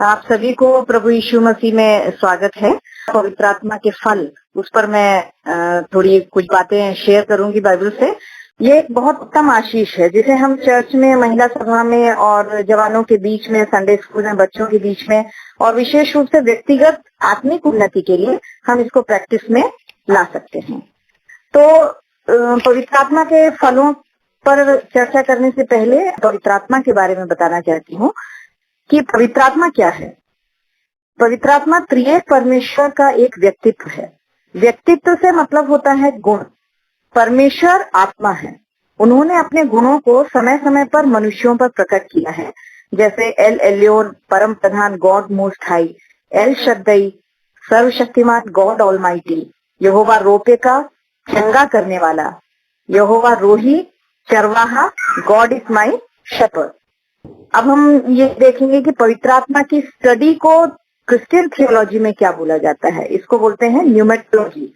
आप सभी को प्रभु यीशु मसीह में स्वागत है। पवित्र आत्मा के फल, उस पर मैं थोड़ी कुछ बातें शेयर करूंगी बाइबल से। ये एक बहुत उत्तम आशीष है जिसे हम चर्च में, महिला सभा में और जवानों के बीच में, संडे स्कूल में बच्चों के बीच में और विशेष रूप से व्यक्तिगत आत्मिक उन्नति के लिए हम इसको प्रैक्टिस में ला सकते हैं। तो पवित्र आत्मा के फलों पर चर्चा करने से पहले पवित्र आत्मा के बारे में बताना चाहती हूँ कि पवित्र आत्मा क्या है। पवित्र आत्मा त्रिएक परमेश्वर का एक व्यक्तित्व है। व्यक्तित्व से मतलब होता है गुण। परमेश्वर आत्मा है। उन्होंने अपने गुणों को समय समय पर मनुष्यों पर प्रकट किया है, जैसे एल एलियोन परम प्रधान गॉड मोस्ट हाई, एल शद्दई सर्वशक्तिमान गॉड ऑलमाइटी, यहोवा रोपे का चंगा करने वाला, यहोवा रोही चरवाहा गॉड इज माई शेपर्ड। अब हम ये देखेंगे कि पवित्र आत्मा की स्टडी को क्रिश्चियन थियोलॉजी में क्या बोला जाता है। इसको बोलते हैं न्यूमेटोलॉजी।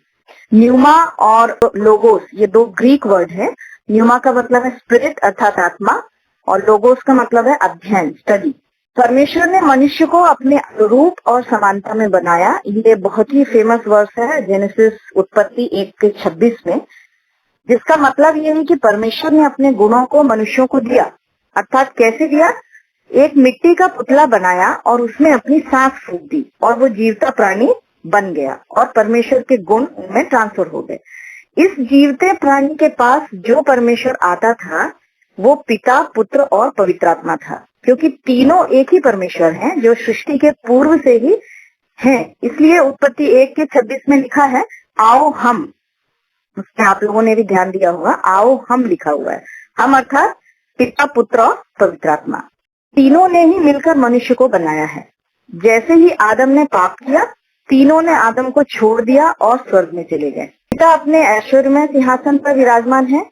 न्यूमा और लोगोस ये दो ग्रीक वर्ड है। न्यूमा का मतलब है स्पिरिट अर्थात आत्मा, और लोगोस का मतलब है अध्ययन, स्टडी। परमेश्वर ने मनुष्य को अपने रूप और समानता में बनाया। ये बहुत ही फेमस वर्स है जेनेसिस उत्पत्ति 1:26 में, जिसका मतलब ये है कि परमेश्वर ने अपने गुणों को मनुष्यों को दिया। अर्थात कैसे दिया? एक मिट्टी का पुतला बनाया और उसमें अपनी सांस फूंक दी और वो जीवता प्राणी बन गया और परमेश्वर के गुण उनमें ट्रांसफर हो गए। इस जीवते प्राणी के पास जो परमेश्वर आता था वो पिता, पुत्र और पवित्र आत्मा था, क्योंकि तीनों एक ही परमेश्वर हैं जो सृष्टि के पूर्व से ही हैं। इसलिए उत्पत्ति 1:26 में लिखा है आओ हम। उसमें आप लोगों ने भी ध्यान दिया होगा, आओ हम लिखा हुआ है। हम अर्थात पिता, पुत्र और पवित्र आत्मा, तीनों ने ही मिलकर मनुष्य को बनाया है। जैसे ही आदम ने पाप किया, तीनों ने आदम को छोड़ दिया और स्वर्ग में चले गए। पिता अपने ऐश्वर्य में सिंहासन पर विराजमान है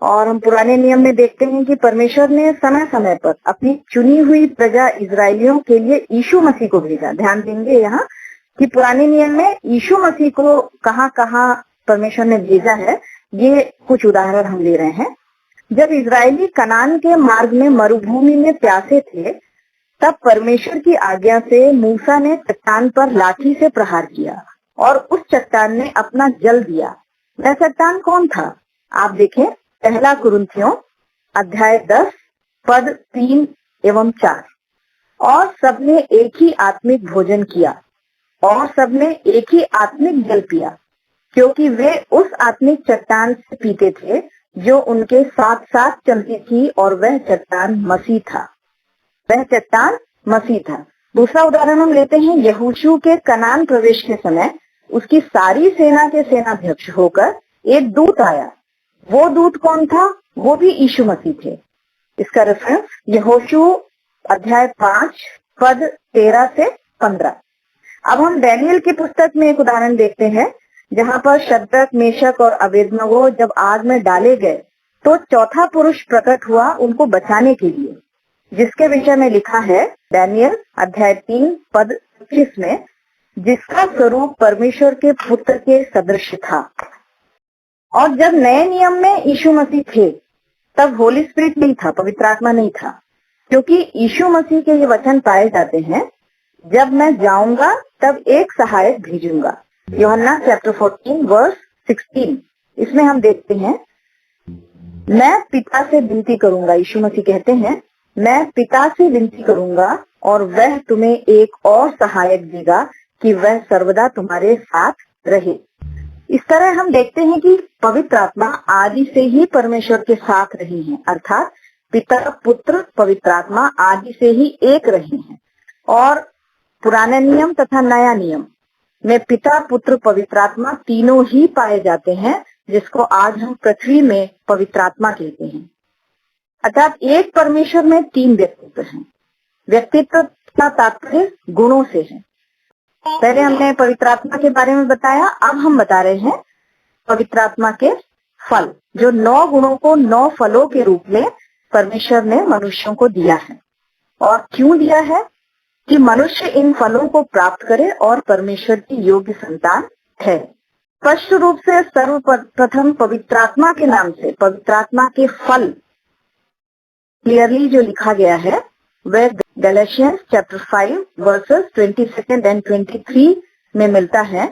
और हम पुराने नियम में देखते हैं कि परमेश्वर ने समय समय पर अपनी चुनी हुई प्रजा इजरायलियों के लिए यीशु मसीह को भेजा। ध्यान देंगे यहाँ कि पुराने नियम में यीशु मसीह को कहाँ कहाँ परमेश्वर ने भेजा है। ये कुछ उदाहरण हम ले रहे हैं। जब इजरायली कनान के मार्ग में मरुभूमि में प्यासे थे, तब परमेश्वर की आज्ञा से मूसा ने चट्टान पर लाठी से प्रहार किया और उस चट्टान ने अपना जल दिया। वह चट्टान कौन था? आप देखें, पहला कुरिन्थियों अध्याय 10 पद 3 एवं 4। और सबने एक ही आत्मिक भोजन किया और सबने एक ही आत्मिक जल पिया, क्योंकि वे उस आत्मिक चट्टान से पीते थे जो उनके साथ साथ चलती थी, और वह चट्टान मसीह था। वह चट्टान मसीह था। दूसरा उदाहरण हम लेते हैं यहोशू के कनान प्रवेश के समय उसकी सारी सेना के सेनाध्यक्ष होकर एक दूत आया। वो दूत कौन था? वो भी यीशु मसीह थे। इसका रेफरेंस यहोशू अध्याय 5 पद 13 से 15। अब हम दानियेल की पुस्तक में एक उदाहरण देखते हैं, जहाँ पर शद्रक, मेशक और अबेदनगो जब आग में डाले गए तो चौथा पुरुष प्रकट हुआ उनको बचाने के लिए, जिसके विषय में लिखा है दानियेल अध्याय 3 पद 25 में, जिसका स्वरूप परमेश्वर के पुत्र के सदृश था। और जब नए नियम में यीशु मसीह थे तब होली स्पिरिट नहीं था, पवित्र आत्मा नहीं था, क्योंकि यीशु मसीह के ये वचन पाए जाते हैं, जब मैं जाऊंगा तब एक सहायक भेजूंगा। यूहन्ना चैप्टर 14 वर्स 16। इसमें हम देखते हैं, मैं पिता से विनती करूंगा, यीशु मसीह कहते हैं, मैं पिता से विनती करूंगा और वह तुम्हें एक और सहायक देगा कि वह सर्वदा तुम्हारे साथ रहे। इस तरह हम देखते हैं कि पवित्र आत्मा आदि से ही परमेश्वर के साथ रही है, अर्थात पिता, पुत्र, पवित्र आत्मा आदि से ही एक रहे हैं। और पुराने नियम तथा नया नियम में पिता, पुत्र, पवित्र आत्मा तीनों ही पाए जाते हैं, जिसको आज हम पृथ्वी में पवित्र आत्मा कहते हैं। अर्थात एक परमेश्वर में तीन व्यक्तित्व हैं। व्यक्तित्व का तात्पर्य गुणों से है। पहले हमने पवित्र आत्मा के बारे में बताया, अब हम बता रहे हैं पवित्र आत्मा के फल, जो 9 गुणों को 9 फलों के रूप में परमेश्वर ने मनुष्यों को दिया है। और क्यों दिया है? कि मनुष्य इन फलों को प्राप्त करे और परमेश्वर की योग्य संतान है। स्पष्ट रूप से सर्वप्रथम पवित्र आत्मा के नाम से पवित्र आत्मा के फल क्लियरली जो लिखा गया है वह गैलेशियंस चैप्टर 5 वर्सेस 22 एंड 23 में मिलता है।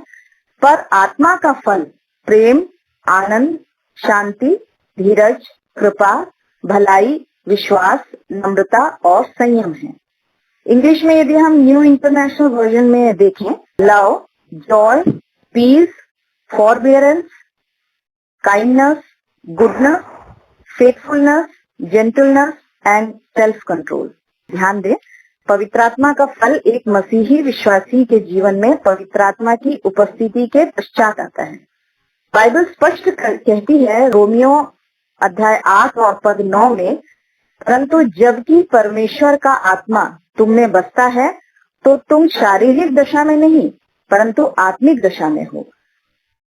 पर आत्मा का फल प्रेम, आनंद, शांति, धीरज, कृपा, भलाई, विश्वास, नम्रता और संयम है। इंग्लिश में यदि हम न्यू इंटरनेशनल वर्जन में देखें, love, joy, peace, forbearance, kindness, goodness, faithfulness, gentleness and self control. ध्यान दें, पवित्र आत्मा का फल एक मसीही विश्वासी के जीवन में पवित्र आत्मा की उपस्थिति के पश्चात आता है। बाइबल स्पष्ट कहती है रोमियो अध्याय 8 और पद 9 में, परंतु जबकि परमेश्वर का आत्मा तुम में बसता है तो तुम शारीरिक दशा में नहीं परंतु आत्मिक दशा में हो।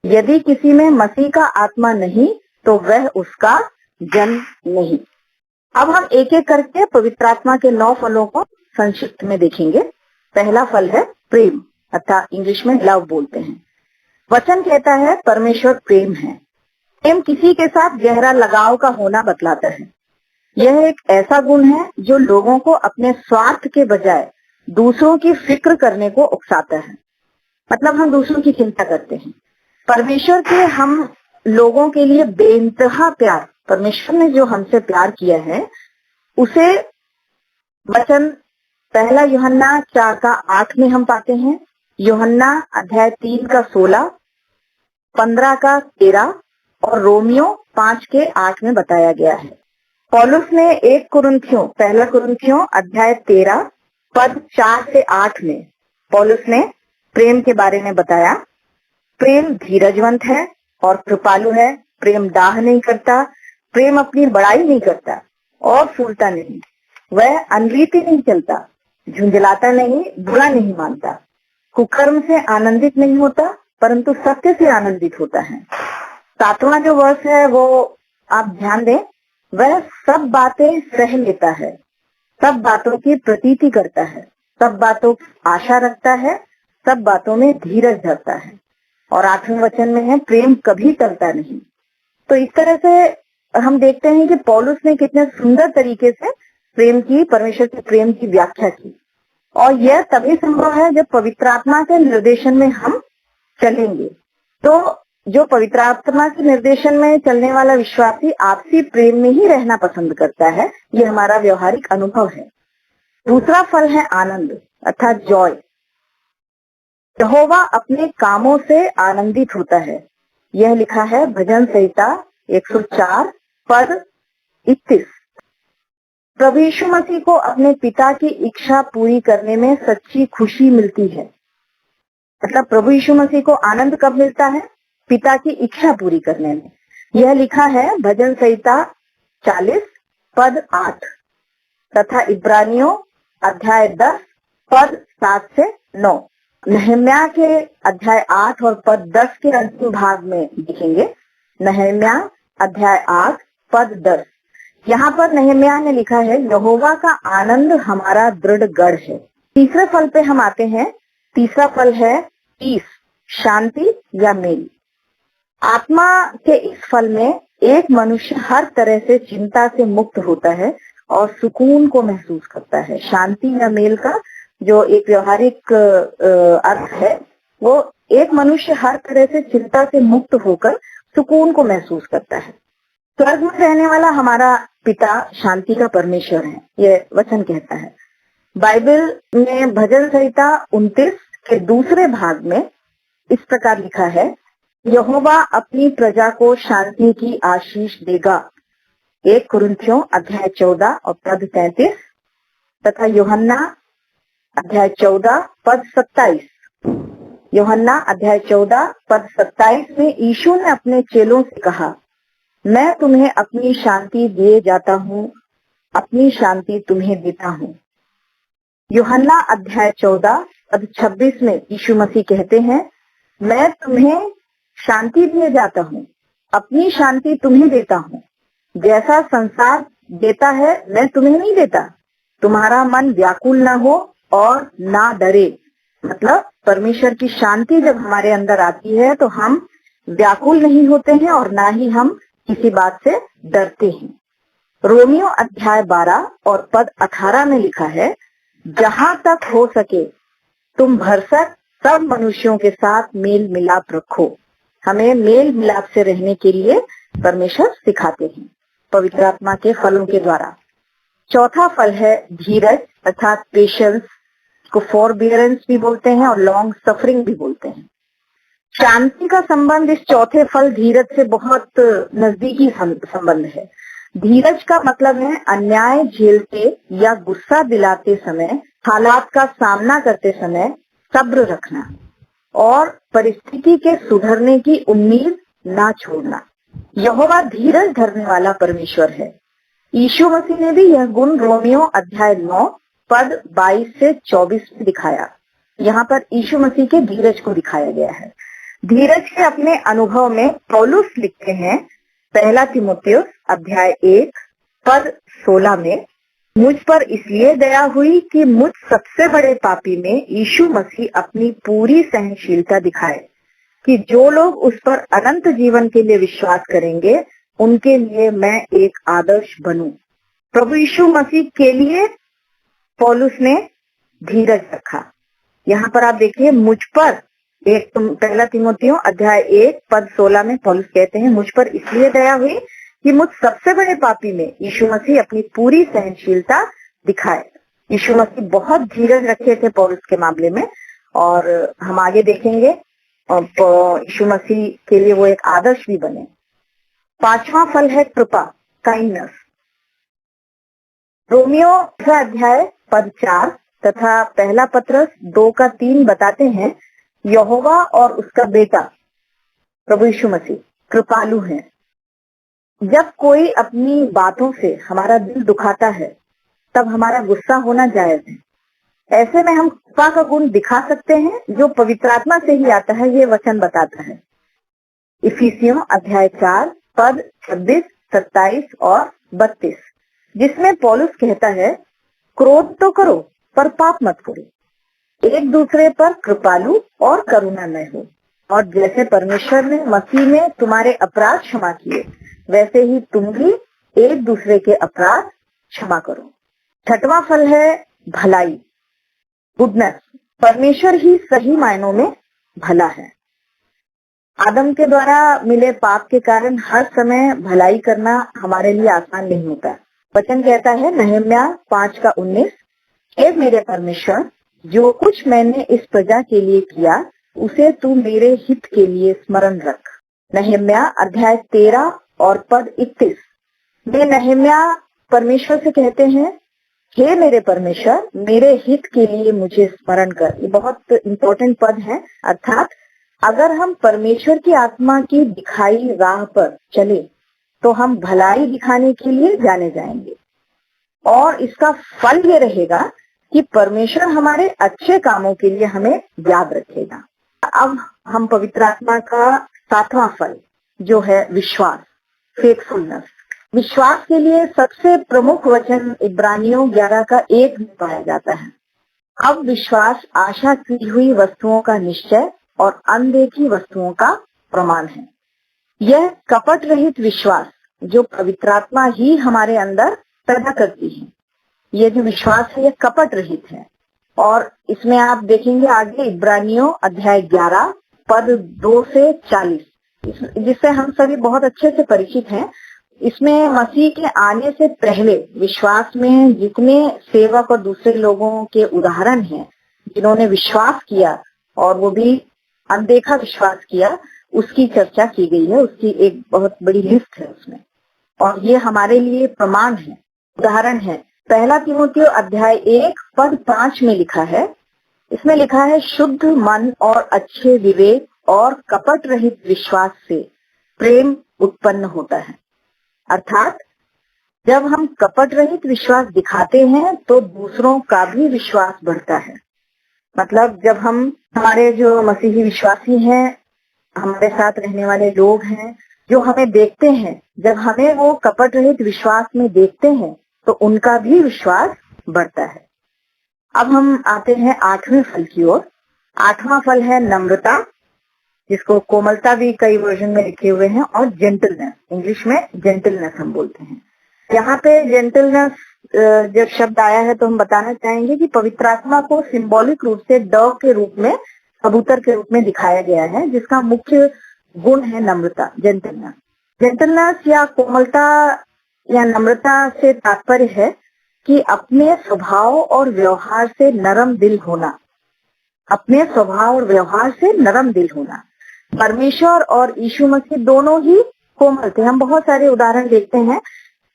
यदि किसी में मसीह का आत्मा नहीं तो वह उसका जन नहीं। अब हम एक एक करके पवित्र आत्मा के 9 फलों को संक्षिप्त में देखेंगे। पहला फल है प्रेम, अर्थात इंग्लिश में लव बोलते हैं। वचन कहता है परमेश्वर प्रेम है। प्रेम किसी के साथ गहरा लगाव का होना बतलाता है। यह एक ऐसा गुण है जो लोगों को अपने स्वार्थ के बजाय दूसरों की फिक्र करने को उकसाता है। मतलब हम दूसरों की चिंता करते हैं। परमेश्वर के हम लोगों के लिए बेइंतहा प्यार, परमेश्वर ने जो हमसे प्यार किया है उसे वचन पहला यूहन्ना 4 का 8 में हम पाते हैं, यूहन्ना अध्याय 3 का 16, 15 का 13 और रोमियो 5 के 8 में बताया गया है। पौलुस ने पहला कुरिन्थियों अध्याय 13 पद 4 से 8 में पौलुस ने प्रेम के बारे में बताया। प्रेम धीरजवंत है और कृपालु है। प्रेम दाह नहीं करता, प्रेम अपनी बड़ाई नहीं करता और फूलता नहीं। वह अनरीति नहीं चलता, झुंझलाता नहीं, बुरा नहीं मानता, कुकर्म से आनंदित नहीं होता परंतु सत्य से आनंदित होता है। 7वां जो वर्ष है वो आप ध्यान दें, वह सब बातें सह लेता है, सब बातों की प्रतीति करता है, सब बातों की आशा रखता है, सब बातों में धीरज धरता है। और 8वें वचन में है प्रेम कभी टलता नहीं। तो इस तरह से हम देखते हैं कि पौलुस ने कितने सुंदर तरीके से प्रेम की, परमेश्वर के प्रेम की व्याख्या की। और यह तभी संभव है जब पवित्र आत्मा के निर्देशन में हम चलेंगे। तो जो पवित्र आत्मा के निर्देशन में चलने वाला विश्वासी आपसी प्रेम में ही रहना पसंद करता है, ये हमारा व्यवहारिक अनुभव है। दूसरा फल है आनंद, अर्थात जॉय। यहोवा अपने कामों से आनंदित होता है। यह लिखा है भजन संहिता 104 पद 31। प्रभु यीशु मसीह को अपने पिता की इच्छा पूरी करने में सच्ची खुशी मिलती है। मतलब प्रभु यीशु मसीह को आनंद कब मिलता है? पिता की इच्छा पूरी करने में। यह लिखा है भजन संहिता 40 पद 8 तथा इब्रानियों अध्याय 10 पद 7 से 9। नहम्या के अध्याय 8 और पद 10 के अंतिम भाग में देखेंगे। नहम्या अध्याय 8 पद 10। यहाँ पर नहम्या ने लिखा है यहोवा का आनंद हमारा दृढ़ गढ़ है। तीसरे फल पे हम आते हैं। तीसरा फल है पीस, शांति या मेल। आत्मा के इस फल में एक मनुष्य हर तरह से चिंता से मुक्त होता है और सुकून को महसूस करता है। शांति या मेल का जो एक व्यवहारिक अर्थ है, वो एक मनुष्य हर तरह से चिंता से मुक्त होकर सुकून को महसूस करता है। स्वर्ग में रहने वाला हमारा पिता शांति का परमेश्वर है, ये वचन कहता है। बाइबल में भजन संहिता 29 के दूसरे भाग में इस प्रकार लिखा है, यहोवा अपनी प्रजा को शांति की आशीष देगा। 1 कुरिन्थियों अध्याय 14 और पद 33 तथा यूहन्ना अध्याय 14 पद 27। यूहन्ना अध्याय 14 पद 27 में यीशु ने अपने चेलों से कहा, मैं तुम्हें अपनी शांति दिए जाता हूँ, अपनी शांति तुम्हें देता हूँ। यूहन्ना अध्याय 14 पद 26 में यीशु मसीह कहते हैं, मैं तुम्हें शांति दिए जाता हूँ, अपनी शांति तुम्हें देता हूँ। जैसा संसार देता है मैं तुम्हें नहीं देता। तुम्हारा मन व्याकुल ना हो और ना डरे। मतलब परमेश्वर की शांति जब हमारे अंदर आती है तो हम व्याकुल नहीं होते हैं और ना ही हम किसी बात से डरते हैं। रोमियो अध्याय 12 और पद 18 में लिखा है, जहाँ तक हो सके तुम भरसक सब मनुष्यों के साथ मेल मिलाप रखो। हमें मेल मिलाप से रहने के लिए परमेश्वर सिखाते हैं पवित्र आत्मा के फलों के द्वारा। चौथा फल है धीरज अर्थात पेशेंस, को फॉरबियरेंस भी बोलते हैं और लॉन्ग सफरिंग भी बोलते हैं। शांति का संबंध इस चौथे फल धीरज से बहुत नजदीकी संबंध है। धीरज का मतलब है अन्याय झेलते या गुस्सा दिलाते समय, हालात का सामना करते समय सब्र रखना और परिस्थिति के सुधरने की उम्मीद ना छोड़ना। यहोवा धीरज धरने वाला परमेश्वर है। यीशु मसीह ने भी यह गुण रोमियो अध्याय 9 पद 22 से 24 में दिखाया। यहाँ पर यीशु मसीह के धीरज को दिखाया गया है। धीरज के अपने अनुभव में पौलुस लिखते हैं पहला तीमुथियुस अध्याय 1 पद 16 में, मुझ पर इसलिए दया हुई कि मुझ सबसे बड़े पापी में यीशु मसीह अपनी पूरी सहनशीलता दिखाए कि जो लोग उस पर अनंत जीवन के लिए विश्वास करेंगे उनके लिए मैं एक आदर्श बनूं। प्रभु यीशु मसीह के लिए पौलुस ने धीरज रखा। यहाँ पर आप देखिए मुझ पर पहला तीमुथियुस अध्याय 1 पद 16 में पौलुस कहते हैं, मुझ पर इसलिए दया हुई कि मुझ सबसे बड़े पापी में यीशु मसीह अपनी पूरी सहनशीलता दिखाए। यीशु मसीह बहुत धीरज रखे थे पौलुस के मामले में और हम आगे देखेंगे यीशु मसीह के लिए वो एक आदर्श भी बने। पांचवा फल है कृपा, काइंडनेस। रोमियो अध्याय पद 4 तथा पहला पत्रस 2 का 3 बताते हैं यहोवा और उसका बेटा प्रभु यीशु मसीह कृपालु है। जब कोई अपनी बातों से हमारा दिल दुखाता है तब हमारा गुस्सा होना जायज है। ऐसे में हम कृपा का गुण दिखा सकते हैं जो पवित्र आत्मा से ही आता है, ये वचन बताता है। इफिसियों अध्याय 4 पद 26, 27 और 32, जिसमें पौलुस कहता है क्रोध तो करो पर पाप मत करो, एक दूसरे पर कृपालु और करुणामय हो, और जैसे परमेश्वर ने मसीह में तुम्हारे अपराध क्षमा किए वैसे ही तुम भी एक दूसरे के अपराध क्षमा करो। छठवां फल है भलाई, गुडनेस। परमेश्वर ही सही मायनों में भला है। आदम के द्वारा मिले पाप के कारण हर समय भलाई करना हमारे लिए आसान नहीं होता। वचन कहता है नहम्याह 5 का 19, हे मेरे परमेश्वर, जो कुछ मैंने इस प्रजा के लिए किया उसे तू मेरे हित के लिए स्मरण रख। नहम्याह अध्याय 13 और पद 31 में नहम्याह परमेश्वर से कहते हैं हे मेरे परमेश्वर, मेरे हित के लिए मुझे स्मरण कर। ये बहुत इम्पोर्टेंट पद है। अर्थात अगर हम परमेश्वर की आत्मा की दिखाई राह पर चले तो हम भलाई दिखाने के लिए जाने जाएंगे और इसका फल ये रहेगा कि परमेश्वर हमारे अच्छे कामों के लिए हमें याद रखेगा। अब हम पवित्र आत्मा का सातवां फल जो है विश्वास, फेथफुलनेस। विश्वास के लिए सबसे प्रमुख वचन इब्रानियों 11 का 1 में पाया जाता है। अब विश्वास आशा की हुई वस्तुओं का निश्चय और अनदेखी वस्तुओं का प्रमाण है। यह कपट रहित विश्वास जो पवित्र आत्मा ही हमारे अंदर पैदा करती है, ये जो विश्वास है ये कपट रहित है। और इसमें आप देखेंगे आगे इब्रानियों अध्याय 11 पद 2 से 40, जिससे हम सभी बहुत अच्छे से परिचित हैं। इसमें मसीह के आने से पहले विश्वास में जितने सेवक और दूसरे लोगों के उदाहरण हैं जिन्होंने विश्वास किया और वो भी अनदेखा विश्वास किया, उसकी चर्चा की गई है। उसकी एक बहुत बड़ी लिस्ट है उसमें, और ये हमारे लिए प्रमाण है, उदाहरण है। पहला तीमुथियुस अध्याय 1 पद 5 में लिखा है, इसमें लिखा है शुद्ध मन और अच्छे विवेक और कपट रहित विश्वास से प्रेम उत्पन्न होता है। अर्थात जब हम कपट रहित विश्वास दिखाते हैं तो दूसरों का भी विश्वास बढ़ता है। मतलब जब हम हमारे जो मसीही विश्वासी हैं, हमारे साथ रहने वाले लोग हैं जो हमें देखते हैं, जब हमें वो कपट रहित विश्वास में देखते हैं तो उनका भी विश्वास बढ़ता है। अब हम आते हैं 8वें फल की ओर। 8वां फल है नम्रता, जिसको कोमलता भी कई वर्जन में लिखे हुए हैं, और जेंटलनेस, इंग्लिश में जेंटलनेस हम बोलते हैं। यहाँ पे जेंटलनेस जब शब्द आया है तो हम बताना चाहेंगे कि पवित्र आत्मा को सिंबॉलिक रूप से डव के रूप में, कबूतर के रूप में दिखाया गया है, जिसका मुख्य गुण है नम्रता, जेंटलनेस। जेंटलनेस या कोमलता या नम्रता से तात्पर्य है कि अपने स्वभाव और व्यवहार से नरम दिल होना, अपने स्वभाव और व्यवहार से नरम दिल होना। परमेश्वर और यीशु मसीह दोनों ही कोमल थे। हम बहुत सारे उदाहरण देखते हैं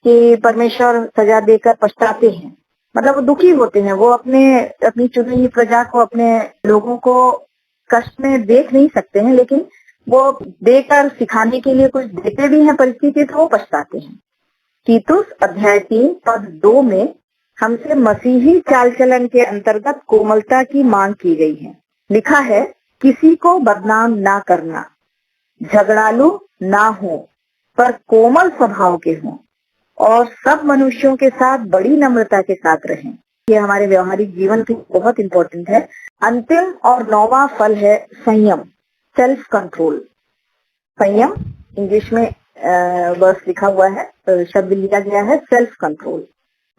कि परमेश्वर सजा देकर पछताते हैं, मतलब वो दुखी होते हैं, वो अपनी चुनी हुई प्रजा को, अपने लोगों को कष्ट में देख नहीं सकते हैं, लेकिन वो देकर सिखाने के लिए कुछ देते भी हैं परिस्थिति, तो वो पछताते हैं। तीतुस अध्याय 3 पद 2 में हमसे मसीही चाल चलन के अंतर्गत कोमलता की मांग की गई है। लिखा है, किसी को बदनाम ना करना, झगड़ालू ना हो, पर कोमल स्वभाव के हों और सब मनुष्यों के साथ बड़ी नम्रता के साथ रहें। ये हमारे व्यवहारिक जीवन के बहुत इम्पोर्टेंट है। अंतिम और 9वां फल है संयम, सेल्फ कंट्रोल। संयम इंग्लिश में वर्ड लिखा हुआ है, शब्द लिया गया है सेल्फ कंट्रोल।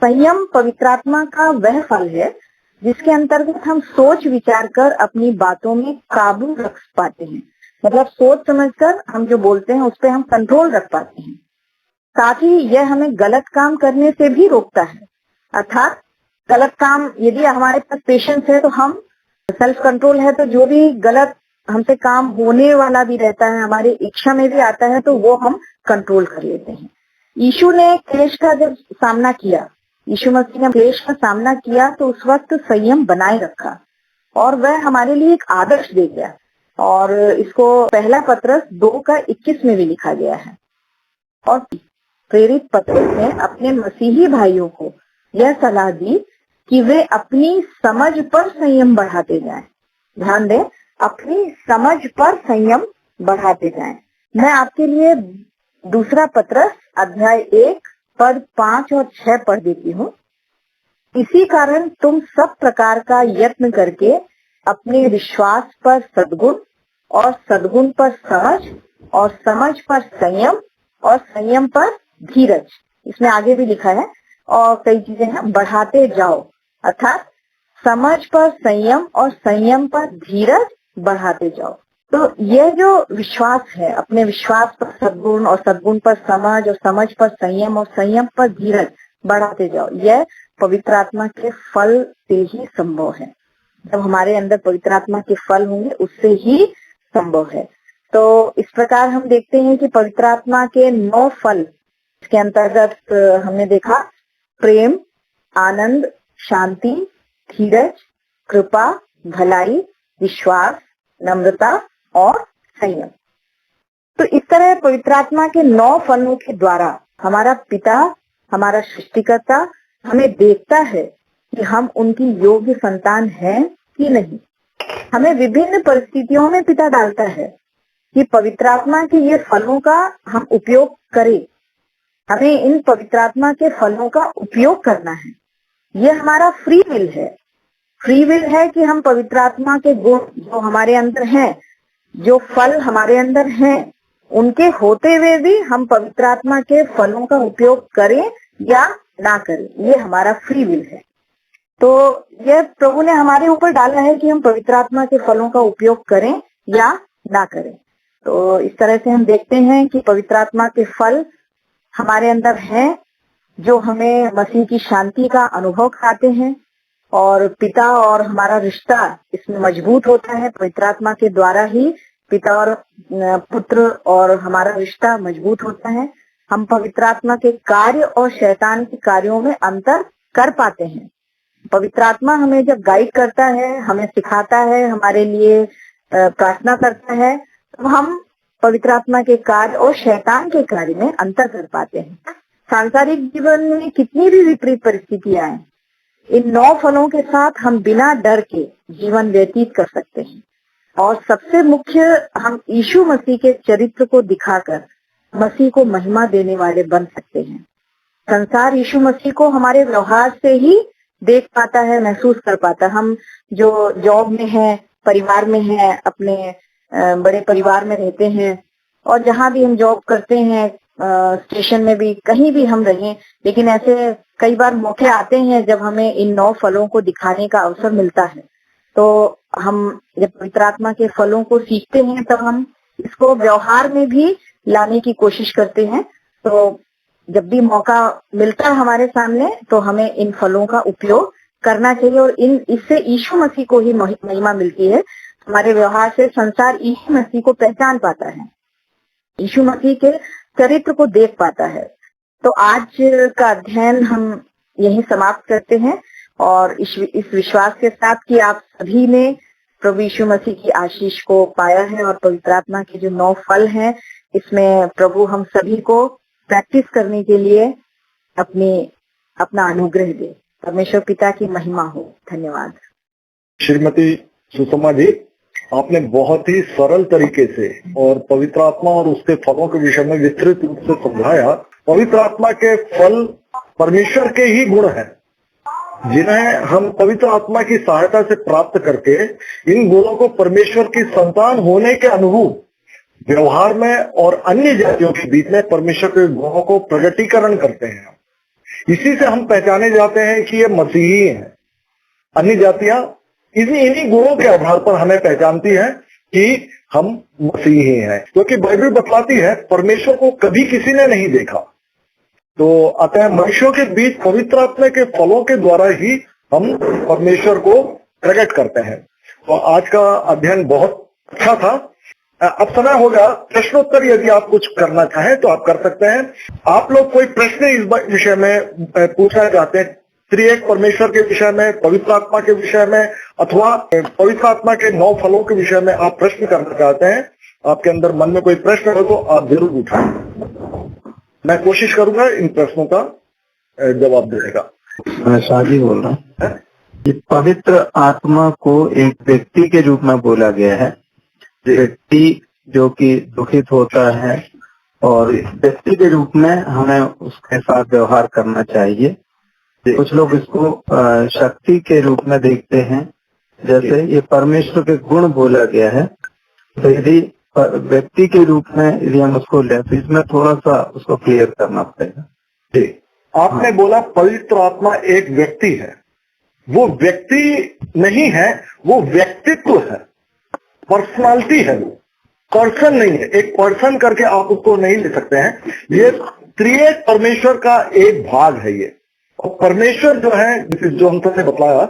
संयम पवित्र आत्मा का वह फल है जिसके अंतर्गत हम सोच विचार कर अपनी बातों में काबू रख पाते हैं, मतलब सोच समझकर हम जो बोलते हैं उस पर हम कंट्रोल रख पाते हैं। साथ ही यह हमें गलत काम करने से भी रोकता है, अर्थात गलत काम, यदि हमारे पास पेशेंस है तो हम, सेल्फ कंट्रोल है तो जो भी गलत हमसे काम होने वाला भी रहता है, हमारी इच्छा में भी आता है, तो वो हम कंट्रोल कर लेते हैं। यीशु ने क्लेश का जब सामना किया, यीशु मसीह ने क्लेश का सामना किया, तो उस वक्त संयम बनाए रखा और वह हमारे लिए एक आदर्श दे गया। और इसको पहला पत्रस 2:21 में भी लिखा गया है। और प्रेरित पत्रस ने अपने मसीही भाइयों को यह सलाह दी कि वे अपनी समझ पर संयम बढ़ाते जाएं। ध्यान दें, अपनी समझ पर संयम बढ़ाते जाएं। मैं आपके लिए दूसरा पत्रस अध्याय 1 पद 5 और 6 पढ़ देती हूँ। इसी कारण तुम सब प्रकार का यत्न करके अपने विश्वास पर सद्गुण और सद्गुण पर समझ और समझ पर संयम और संयम पर धीरज, इसमें आगे भी लिखा है और कई चीजें हैं, बढ़ाते जाओ। अर्थात समझ पर संयम और संयम पर धीरज बढ़ाते जाओ। तो यह जो विश्वास है, अपने विश्वास पर सद्गुण और सद्गुण पर समझ और समझ पर संयम और संयम पर धीरज बढ़ाते जाओ, यह पवित्र आत्मा के फल से ही संभव है। जब हमारे अंदर पवित्र आत्मा के फल होंगे उससे ही संभव है। तो इस प्रकार हम देखते हैं कि पवित्र आत्मा के 9 फल, इसके अंतर्गत हमने देखा प्रेम, आनंद, शांति, धीरज, कृपा, भलाई, विश्वास, नम्रता और संयम। तो इस तरह पवित्र आत्मा के 9 फलों के द्वारा हमारा पिता, हमारा सृष्टिकर्ता हमें देखता है कि हम उनकी योग्य संतान हैं कि नहीं। हमें विभिन्न परिस्थितियों में पिता डालता है कि पवित्र आत्मा के ये फलों का हम उपयोग करें। हमें इन पवित्र आत्मा के फलों का उपयोग करना है। ये हमारा फ्री विल है। फ्री विल है कि हम पवित्र आत्मा के गुण जो हमारे अंदर हैं, जो फल हमारे अंदर हैं, उनके होते हुए भी हम पवित्र आत्मा के फलों का उपयोग करें या ना करें, ये हमारा फ्री विल है। तो यह प्रभु ने हमारे ऊपर डाला है कि हम पवित्र आत्मा के फलों का उपयोग करें या ना करें। तो इस तरह से हम देखते हैं कि पवित्र आत्मा के फल हमारे अंदर हैं जो हमें मसीह की शांति का अनुभव कराते हैं और पिता और हमारा रिश्ता इसमें मजबूत होता है। पवित्र आत्मा के द्वारा ही पिता और पुत्र और हमारा रिश्ता मजबूत होता है। हम पवित्र आत्मा के कार्य और शैतान के कार्यों में अंतर कर पाते हैं। पवित्र आत्मा हमें जब गाइड करता है, हमें सिखाता है, हमारे लिए प्रार्थना करता है, तो हम पवित्र आत्मा के कार्य और शैतान के कार्य में अंतर कर पाते हैं। सांसारिक जीवन में कितनी भी विपरीत परिस्थितियां आए, इन 9 फलों के साथ हम बिना डर के जीवन व्यतीत कर सकते हैं। और सबसे मुख्य, हम यीशु मसीह के चरित्र को दिखाकर मसीह को महिमा देने वाले बन सकते हैं। संसार यीशु मसीह को हमारे व्यवहार से ही देख पाता है, महसूस कर पाता है। हम जो जॉब में हैं, परिवार में हैं, अपने बड़े परिवार में रहते हैं और जहाँ भी हम जॉब करते हैं, स्टेशन में भी, कहीं भी हम रहें, लेकिन ऐसे कई बार मौके आते हैं जब हमें इन 9 फलों को दिखाने का अवसर मिलता है। तो हम जब पवित्र आत्मा के फलों को सीखते हैं तब हम इसको व्यवहार में भी लाने की कोशिश करते हैं। तो जब भी मौका मिलता है हमारे सामने तो हमें इन फलों का उपयोग करना चाहिए और इससे यीशु मसीह को ही महिमा मिलती है। हमारे व्यवहार से संसार यीशु मसीह को पहचान पाता है, यीशु मसीह के चरित्र को देख पाता है। तो आज का अध्ययन हम यहीं समाप्त करते हैं और इस विश्वास के साथ कि आप सभी ने प्रभु यीशु मसीह की आशीष को पाया है और पवित्र आत्मा के जो 9 फल हैं इसमें प्रभु हम सभी को प्रैक्टिस करने के लिए अपना अनुग्रह दे। परमेश्वर पिता की महिमा हो। धन्यवाद। श्रीमती सुषमा जी, आपने बहुत ही सरल तरीके से और पवित्र आत्मा और उसके फलों के विषय में विस्तृत रूप से समझाया। पवित्र आत्मा के फल परमेश्वर के ही गुण हैं, जिन्हें हम पवित्र आत्मा की सहायता से प्राप्त करके इन गुणों को परमेश्वर की संतान होने के अनुरूप व्यवहार में और अन्य जातियों के बीच में परमेश्वर के गुणों को प्रगटीकरण करते हैं। इसी से हम पहचाने जाते हैं कि ये मसीही हैं। अन्य जातियां इन्हीं गुणों के आधार पर हमें पहचानती है कि हम मसीही हैं, क्योंकि बाइबल बतलाती है परमेश्वर को कभी किसी ने नहीं देखा। तो अतः मनुष्यों के बीच पवित्र आत्मा के फलों के द्वारा ही हम परमेश्वर को प्रकट करते हैं। तो आज का अध्ययन बहुत अच्छा था। अब समय होगा प्रश्नोत्तर, यदि आप कुछ करना चाहें तो आप कर सकते हैं। आप लोग कोई प्रश्न इस विषय में पूछना चाहते हैं, त्रिएक परमेश्वर के विषय में, पवित्र आत्मा के विषय में, अथवा पवित्र आत्मा के 9 फलों के विषय में आप प्रश्न करना चाहते हैं, आपके अंदर मन में कोई प्रश्न हो तो आप जरूर उठाएं। मैं कोशिश करूंगा इन प्रश्नों का जवाब देने का। मैं शादी बोल रहा हूँ। ये पवित्र आत्मा को एक व्यक्ति के रूप में बोला गया है, व्यक्ति जो कि दुखित होता है, और व्यक्ति के रूप में हमें उसके साथ व्यवहार करना चाहिए। कुछ लोग इसको शक्ति के रूप में देखते हैं, जैसे ये परमेश्वर के गुण बोला गया है। तो यदि व्यक्ति के रूप में यदि हम उसको लें तो इसमें थोड़ा सा उसको क्लियर करना पड़ेगा। जी, आपने बोला पवित्र आत्मा एक व्यक्ति है। वो व्यक्ति नहीं है, वो व्यक्तित्व है, पर्सनालिटी है, वो पर्सन नहीं है। एक पर्सन करके आप उसको नहीं ले सकते हैं। ये त्रिएक परमेश्वर का एक भाग है ये। और परमेश्वर जो है, जो हम सबने बताया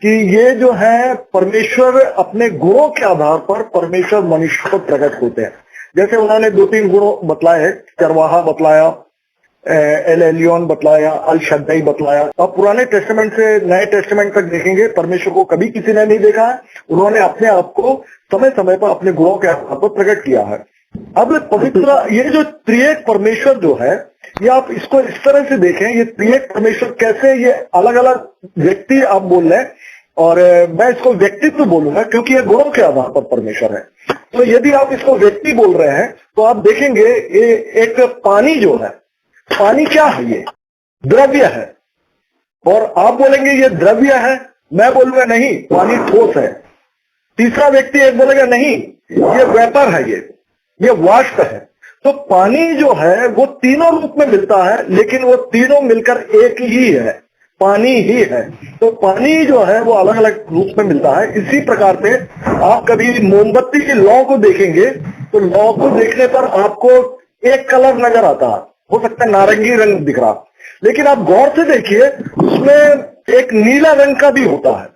कि ये जो है परमेश्वर अपने गुणों के आधार पर परमेश्वर मनुष्य को प्रकट होते हैं। जैसे उन्होंने 2-3 गुण बतलाए, चरवाहा बतलाया, एल एलियोन बतलाया, अल शद्दई बतलाया। अब पुराने टेस्टामेंट से नए टेस्टामेंट तक देखेंगे, परमेश्वर को कभी किसी ने नहीं देखा है। उन्होंने अपने आप को समय समय पर अपने गुणों के आधार पर प्रकट किया है। अब पवित्र ये जो त्रिएक परमेश्वर जो है, ये आप इसको इस तरह से देखें, ये त्रिएक परमेश्वर कैसे, ये अलग अलग व्यक्ति आप बोल रहे हैं, और मैं इसको व्यक्तित्व बोलूंगा क्योंकि ये गुणों के आधार पर परमेश्वर है। तो यदि आप इसको व्यक्ति बोल रहे हैं तो आप देखेंगे ये एक पानी जो है, पानी क्या है? ये द्रव्य है। और आप बोलेंगे ये द्रव्य है, मैं बोलूंगा नहीं, पानी ठोस है। तीसरा व्यक्ति एक बोलेगा नहीं, ये वेपर है, ये वाष्प है। तो पानी जो है वो तीनों रूप में मिलता है, लेकिन वो तीनों मिलकर एक ही है, पानी ही है। तो पानी जो है वो अलग अलग रूप में मिलता है। इसी प्रकार से आप कभी मोमबत्ती की लौ को देखेंगे तो लौ को देखने पर आपको एक कलर नजर आता है, हो सकता है नारंगी रंग दिख रहा, लेकिन आप गौर से देखिए उसमें एक नीला रंग का भी होता है,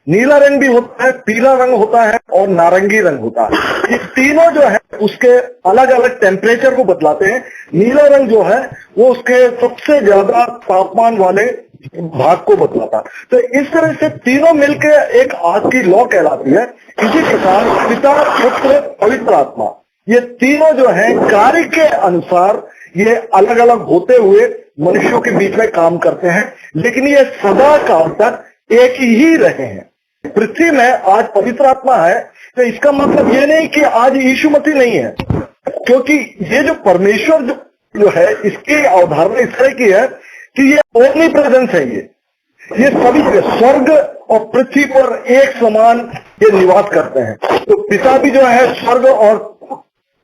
नीला रंग भी होता है, पीला रंग होता है और नारंगी रंग होता है। ये तीनों जो है उसके अलग अलग टेम्परेचर को बतलाते हैं। नीला रंग जो है वो उसके सबसे ज्यादा तापमान वाले भाग को बतलाता है। तो इस तरह से तीनों मिलकर एक आग की लौ कहलाती है। इसी प्रकार पिता, पुत्र, पवित्र आत्मा, ये तीनों जो है कार्य के अनुसार ये अलग अलग होते हुए मनुष्यों के बीच में काम करते हैं, लेकिन ये सदा काल तक एक ही रहे हैं। पृथ्वी में आज पवित्र आत्मा है तो इसका मतलब ये नहीं कि आज यीशु मसीह नहीं है, क्योंकि ये जो परमेश्वर जो है इसकी अवधारणा इस तरह की है कि ये ओमनी प्रेजेंस है। ये सभी स्वर्ग और पृथ्वी पर एक समान ये निवास करते हैं। तो पिता भी जो है स्वर्ग और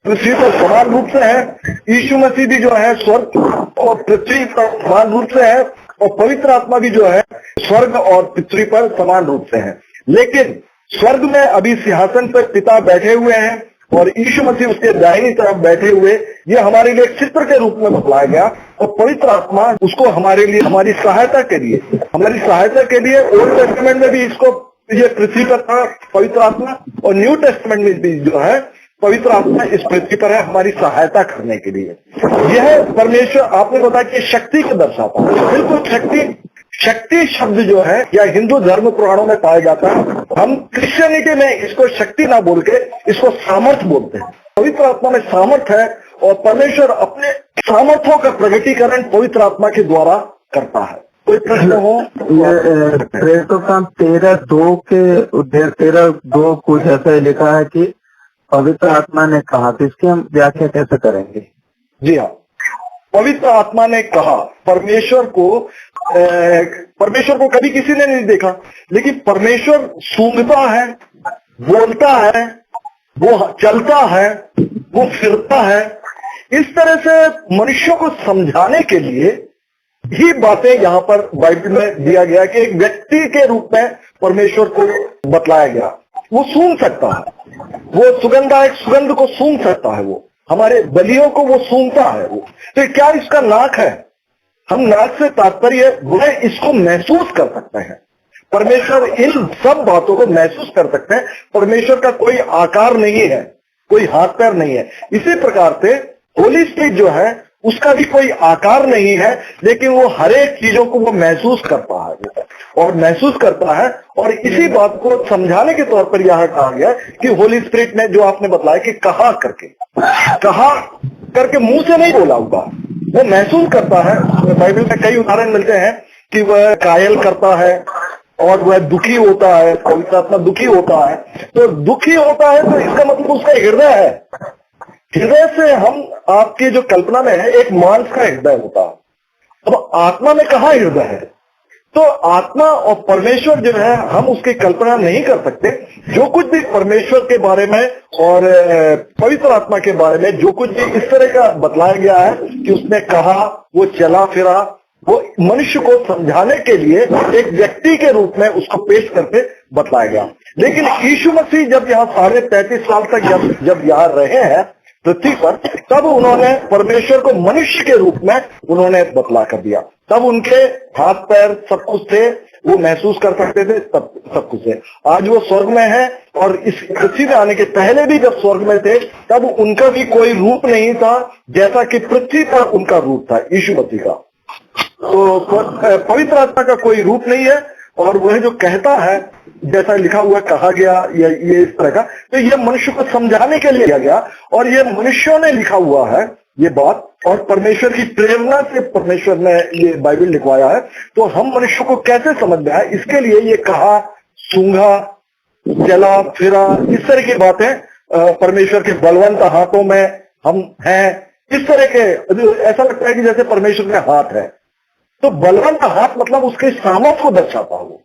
पृथ्वी पर समान रूप से है। यीशु मसीह भी जो है स्वर्ग और पृथ्वी पर समान रूप से है, और पवित्र आत्मा भी जो है स्वर्ग और पृथ्वी पर समान रूप से है। लेकिन स्वर्ग में अभी सिंहासन पर पिता बैठे हुए हैं और यीशु मसीह उसके दाहिनी तरफ बैठे हुए, ये हमारे लिए एक चित्र के रूप में बतलाया गया। और पवित्र आत्मा उसको हमारे लिए, हमारी सहायता के लिए ओल्ड टेस्टामेंट में भी इसको ये पृथ्वी पर था पवित्र आत्मा, और न्यू टेस्टामेंट में भी जो है पवित्र आत्मा इस पृथ्वी पर है हमारी सहायता करने के लिए। यह परमेश्वर, आपने बताया कि शक्ति को दर्शाता है। बिल्कुल शक्ति शब्द जो है या हिंदू धर्म पुराणों में पाया जाता है। हम क्रिश्चियनिटी में इसको शक्ति ना बोल के इसको सामर्थ बोलते हैं। पवित्र आत्मा में सामर्थ है और परमेश्वर अपने सामर्थ्यों का प्रगटीकरण पवित्र आत्मा के द्वारा करता है। कोई प्रश्न हो? प्रेरितों का 13:2 कुछ ऐसा लिखा है कि पवित्र आत्मा ने कहा, तो इसकी हम व्याख्या कैसे करेंगे? जी हाँ, पवित्र आत्मा ने कहा। परमेश्वर को कभी किसी ने नहीं देखा, लेकिन परमेश्वर सूंघता है, बोलता है, वो चलता है, वो फिरता है। इस तरह से मनुष्यों को समझाने के लिए ही बातें यहाँ पर बाइबल में दिया गया कि एक व्यक्ति के रूप में परमेश्वर को बतलाया गया। वो सूंघ सकता है, वो सुगंध को सूंघ सकता है, वो हमारे बलियों को वो सूंघता है। वो तो क्या इसका नाक है? हम नाक से तात्पर्य वह इसको महसूस कर सकते हैं। परमेश्वर इन सब बातों को महसूस कर सकते हैं। परमेश्वर का कोई आकार नहीं है, कोई हाथ पैर नहीं है। इसी प्रकार से होली स्पिरिट जो है उसका भी कोई आकार नहीं है, लेकिन वो हर एक चीजों को वो महसूस करता है और महसूस करता है। और इसी बात को समझाने के तौर पर यह कहा गया कि होली स्पिरिट ने जो आपने बताया कि कहा करके मुंह से नहीं बोला होगा, वो महसूस करता है। बाइबल में कई उदाहरण मिलते हैं कि वह कायल करता है और वह दुखी होता है। पवित्र आत्मा दुखी होता है, तो दुखी होता है तो इसका मतलब उसका हृदय है। हृदय से हम आपकी जो कल्पना में है एक मांस का हृदय होता है। अब आत्मा में कहाँ हृदय है? तो आत्मा और परमेश्वर जो है हम उसकी कल्पना नहीं कर सकते। जो कुछ भी परमेश्वर के बारे में और पवित्र आत्मा के बारे में जो कुछ भी इस तरह का बतलाया गया है कि उसने कहा, वो चला फिरा, वो मनुष्य को समझाने के लिए एक व्यक्ति के रूप में उसको पेश करके बतलाया गया। लेकिन यीशु मसीह जब यहाँ 35.5 साल तक जब यहाँ रहे हैं पृथ्वी पर, तब उन्होंने परमेश्वर को मनुष्य के रूप में उन्होंने बतला कर दिया। तब उनके हाथ पैर सब कुछ थे, वो महसूस कर सकते थे, सब कुछ है। आज वो स्वर्ग में है और इस पृथ्वी में आने के पहले भी जब स्वर्ग में थे तब उनका भी कोई रूप नहीं था जैसा कि पृथ्वी पर उनका रूप था यीशु मसीह का। तो पवित्र आत्मा का कोई रूप नहीं है और वह जो कहता है जैसा लिखा हुआ कहा गया ये इस तरह का, तो ये मनुष्य को समझाने के लिए किया गया और ये मनुष्यों ने लिखा हुआ है ये बात, और परमेश्वर की प्रेरणा से परमेश्वर ने ये बाइबल लिखवाया है। तो हम मनुष्य को कैसे समझ में आए इसके लिए ये कहा, सूंघा, चला फिरा, इस तरह की बातें परमेश्वर के बलवंत हाथों में हम हैं, इस तरह के ऐसा लगता है कि जैसे परमेश्वर के हाथ है। तो बलवंत हाथ मतलब उसके सामर्थ्य को दर्शाता हो।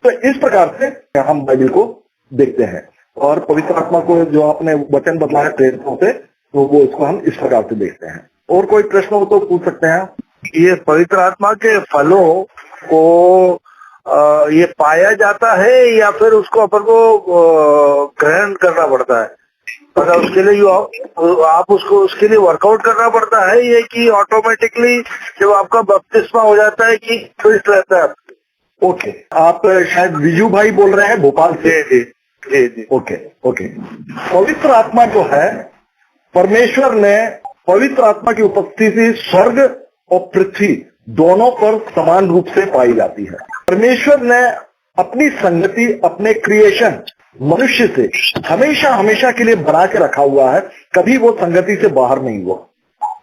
तो इस प्रकार से हम बाइबल को देखते हैं और पवित्र आत्मा को जो आपने वचन बतलाया प्रेरितों से, तो वो इसको हम इस प्रकार से देखते हैं। और कोई प्रश्न हो तो पूछ सकते हैं। ये पवित्र आत्मा के फलों को ये पाया जाता है या फिर उसको अपन को ग्रहण करना पड़ता है? मतलब उसके लिए आप उसको उसके लिए वर्कआउट करना पड़ता है ये कि ऑटोमेटिकली जब आपका बपतिस्मा हो जाता है कि ट्विस्ट रहता है? ओके, आप शायद विजू भाई बोल रहे हैं भोपाल से? जी। ओके। पवित्र आत्मा जो है, परमेश्वर ने पवित्र आत्मा की उपस्थिति स्वर्ग और पृथ्वी दोनों पर समान रूप से पाई जाती है। परमेश्वर ने अपनी संगति अपने क्रिएशन मनुष्य से हमेशा के लिए बना के रखा हुआ है। कभी वो संगति से बाहर नहीं हुआ,